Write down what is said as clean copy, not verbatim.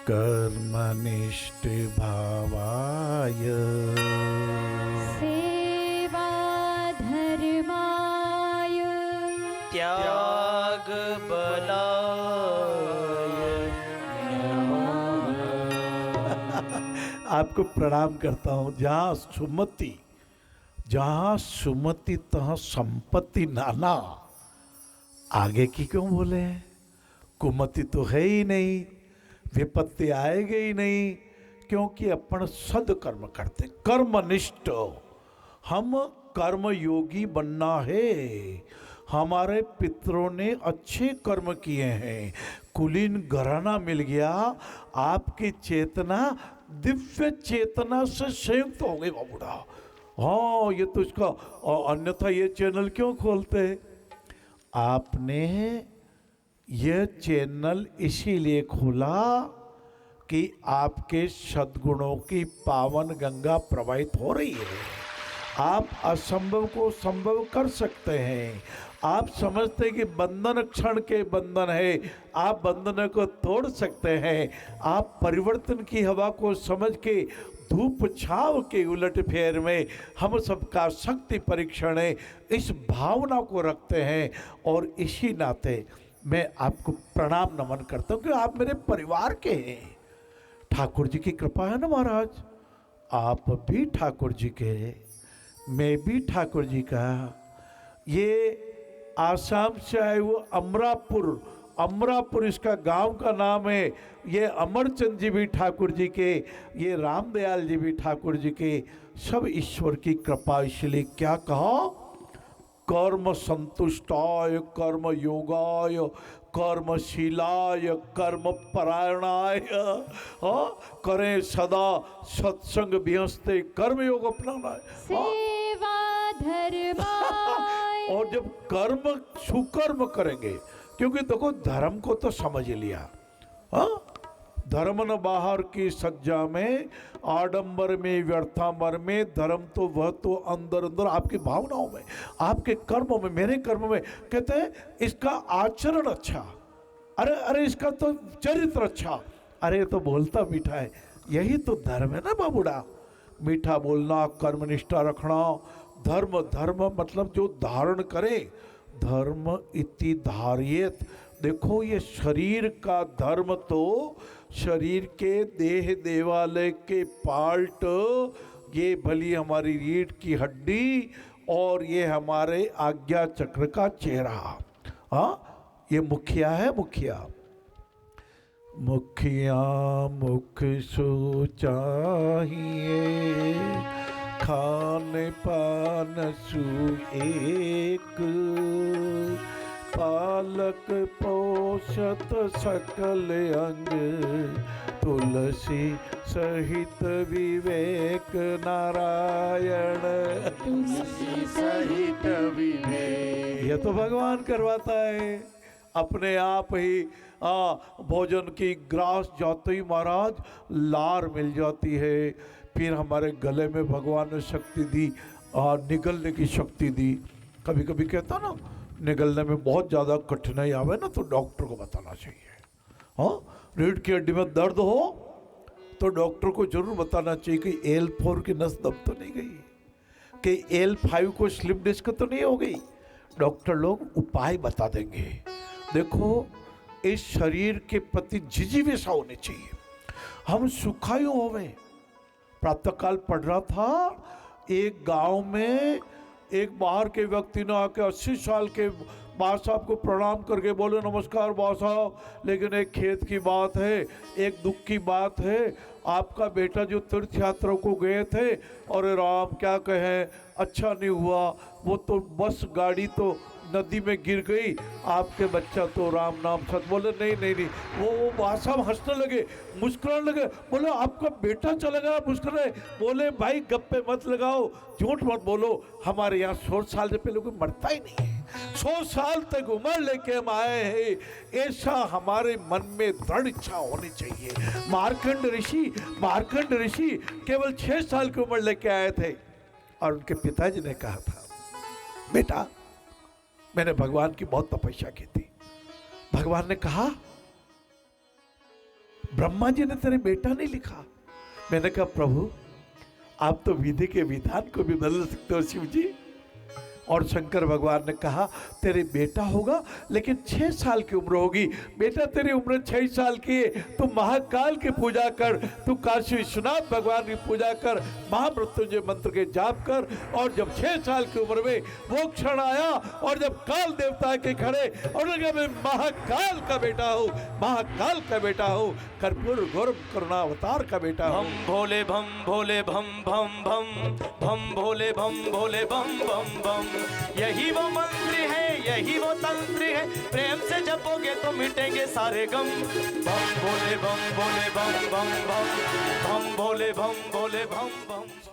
कर्मनिष्ठ भावाय सेवा धर्माय त्याग बलाय आपको प्रणाम करता हूँ। जहाँ सुमति तहाँ संपत्ति नाना। आगे की क्यों बोले हैं? कुमति तो है ही नहीं, विपत्ति आएगी ही नहीं, क्योंकि अपन सदकर्म करते, कर्मनिष्ठ। हम कर्मयोगी बनना है। हमारे पितरों ने अच्छे कर्म किए हैं, कुलीन घराना मिल गया। आपकी चेतना दिव्य चेतना से संयुक्त हो गई बाबूड़ा। हाँ, ये तो इसका अन्यथा ये चैनल क्यों खोलते? आपने यह चैनल इसीलिए खोला कि आपके सद्गुणों की पावन गंगा प्रवाहित हो रही है। आप असंभव को संभव कर सकते हैं। आप समझते हैं कि बंधन क्षण के बंधन है, आप बंधन को तोड़ सकते हैं। आप परिवर्तन की हवा को समझ के धूप छाव के उलट फेर में हम सबका शक्ति परीक्षण है, इस भावना को रखते हैं। और इसी नाते मैं आपको प्रणाम नमन करता हूँ कि आप मेरे परिवार के हैं। ठाकुर जी की कृपा है ना महाराज, आप भी ठाकुर जी के, मैं भी ठाकुर जी का। ये आसाम से आए वो अमरापुर इसका गांव का नाम है। ये अमरचंद जी भी ठाकुर जी के, ये रामदयाल जी भी ठाकुर जी के, सब ईश्वर की कृपा। इसलिए क्या कहा? कर्म संतुष्टाय कर्म योगाय कर्मशीलाय कर्म परायणाय। करें सदा सत्संग विहस्ते कर्म योग अपनाना है। सेवा धर्माय। और जब कर्म सुकर्म करेंगे, क्योंकि देखो धर्म को तो समझ लिया। हाँ, धर्म न बाहर की सज्जा में, आडंबर में व्यर्थांबर में, धर्म तो वह तो अंदर अंदर आपकी भावनाओं में, आपके कर्मों में, मेरे कर्म में। कहते हैं इसका आचरण अच्छा, अरे इसका तो चरित्र अच्छा, अरे तो बोलता मीठा है। यही तो धर्म है ना बाबूड़ा, मीठा बोलना, कर्मनिष्ठा रखना। धर्म मतलब जो धारण करे, धर्म इति धार्येत। देखो ये शरीर का धर्म तो शरीर के देह देवालय के पार्ट, ये भली हमारी रीढ़ की हड्डी और ये हमारे आज्ञा चक्र का चेहरा। हाँ, ये मुखिया है, मुखिया मुख सो चाहिए, खान पान सु एक, पालक पोषत सकल अंग, तुलसी सहित विवेक नारायण। तुलसी सहित विवेक। यह तो भगवान करवाता है अपने आप ही। भोजन की ग्रास जाते ही महाराज लार मिल जाती है। फिर हमारे गले में भगवान ने शक्ति दी, निगलने की शक्ति दी। कभी कभी कहता ना निगलने में बहुत ज़्यादा कठिनाई आवे ना, तो डॉक्टर को बताना चाहिए। हाँ, रीढ़ की हड्डी में दर्द हो तो डॉक्टर को जरूर बताना चाहिए कि L4 की नस दब तो नहीं गई, कि L5 को स्लिप डिस्क तो नहीं हो गई। डॉक्टर लोग उपाय बता देंगे। देखो, इस शरीर के प्रति जिजीविषा होनी चाहिए। हम सुखायु होवे। प्रातःकाल पढ़ रहा था, एक गांव में एक बाहर के व्यक्ति ने आके 80 साल के बाद साहब को प्रणाम करके बोले, नमस्कार बाद साहब, लेकिन एक खेत की बात है, एक दुख की बात है। आपका बेटा जो तीर्थ यात्रा को गए थे, और राम क्या कहें, अच्छा नहीं हुआ। वो तो बस गाड़ी तो नदी में गिर गई, आपके बच्चा तो राम नाम सत। बोले नहीं। वो बाद साहब हंसने लगे, मुस्कुराने लगे। बोले आपका बेटा चला गया, मुस्कुराए। बोले भाई गप्पे मत लगाओ, झूठ मत बोलो, हमारे यहाँ 100 साल से पहले कोई मरता ही नहीं है। 100 साल तक उम्र लेके हम आए हैं, ऐसा हमारे मन में दृढ़ इच्छा होनी चाहिए। मार्कंड ऋषि केवल 6 साल की उम्र लेके आए थे, और उनके पिताजी ने कहा था, बेटा मैंने भगवान की बहुत तपस्या की थी, भगवान ने कहा ब्रह्मा जी ने तेरे बेटा नहीं लिखा। मैंने कहा प्रभु आप तो विधि के विधान को भी बदल सकते हो शिव जी। और शंकर भगवान ने कहा तेरे बेटा होगा लेकिन 6 साल की उम्र होगी। बेटा तेरी उम्र 6 साल की है, तू महाकाल की पूजा कर, तू काशी विश्वनाथ भगवान की पूजा कर, महामृत्युंजय मंत्र के जाप कर। और जब 6 साल की उम्र में वो क्षण आया और जब काल देवता के खड़े और लगा मैं महाकाल का बेटा हूँ, महाकाल का बेटा हूँ, कर्पूर गौरव करुणावतार का बेटा हूँ। भम भोले भम भोले भम भम भम भम भोले भम भोले भम भम भम। यही वो मंत्र है, यही वो तंत्र है, प्रेम से जपोगे तो मिटेंगे सारे गम। बम भोले बम भोले बम बम बम, बम भोले बम भोले बम बम।